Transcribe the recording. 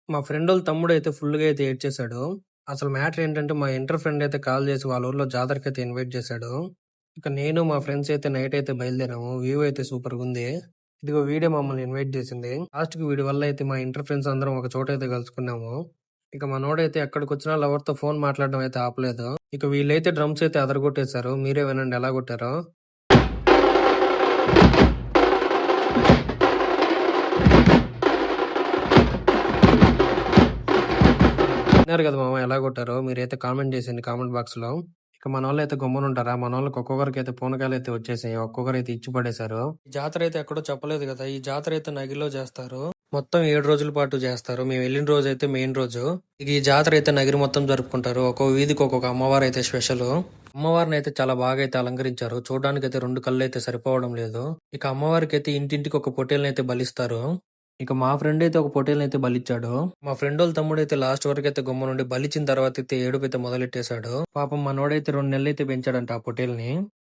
మా ఫ్రెండోళ్ళ తమ్ముడైతే ఫుల్‌గా అయితే ఏడ్చేసాడు. అసలు మ్యాటర్ ఏంటంటే, మా ఇంటర్ ఫ్రెండ్ అయితే కాల్ చేసి వాళ్ళ ఊర్లో జాతరకైతే ఇన్వైట్ చేశాడు. ఇక నేను, మా ఫ్రెండ్స్ అయితే నైట్ అయితే బయలుదేరాము. వ్యూ అయితే సూపర్‌గుంది. ఇదిగో వీడే మమ్మల్ని ఇన్వైట్ చేసింది. లాస్ట్‌కి వీడి వల్ల అయితే మా ఇంటర్ ఫ్రెండ్స్ అందరం ఒక చోటైతే కలుసుకున్నాము. ఇక మనోడైతే ఎక్కడికొచ్చినా లవర్‌తో ఫోన్ మాట్లాడడం అయితే ఆపలేదు. ఇక వీళ్ళైతే డ్రమ్స్ అయితే అదరగొట్టేశారు. మీరే వినండి ఎలా కొట్టారో. విన్నారు కదా మామ ఎలా కొట్టారో. మీరైతే కామెంట్ చేసేయండి కామెంట్ బాక్స్‌లో. ఇక మనోళ్ళైతే గమ్మునుంటారా? మనోళ్ళకి ఒక్కొక్కరికైతే పూనకాలైతే వచ్చేసాయి. ఒక్కొక్కరైతే ఇచ్చి పడేశారు. ఈ జాతరైతే ఎక్కడో చెప్పలేదు కదా! ఈ జాతరైతే నగిరిలో చేస్తారు. మొత్తం 7 రోజుల పాటు చేస్తారు. మేము వెళ్ళిన రోజైతే మెయిన్ రోజు. ఇక ఈ జాతరైతే నగిరి మొత్తం జరుపుకుంటారు. ఒక్కో వీధికి ఒక్కొక్క అమ్మవారైతే స్పెషల్. అమ్మవారినైతే చాలా బాగా అయితే అలంకరించారు. చూడడానికైతే 2 కళ్ళైతే సరిపోవడం లేదు. ఇక అమ్మవారికైతే ఇంటింటికి ఒక పొట్టేలునైతే బలిస్తారు. ఇక మా ఫ్రెండ్ అయితే ఒక పొట్టేలునైతే బలిచ్చాడు. మా ఫ్రెండోళ్ళ తమ్ముడైతే లాస్ట్ వరకైతే గమ్మునుండి బలిచ్చిన తర్వాత అయితే ఏడుపైతే మొదలెట్టేశాడు. పాపం మనోడైతే 2 నెలలైతే పెంచాడంట ఆ పొట్టేలుని.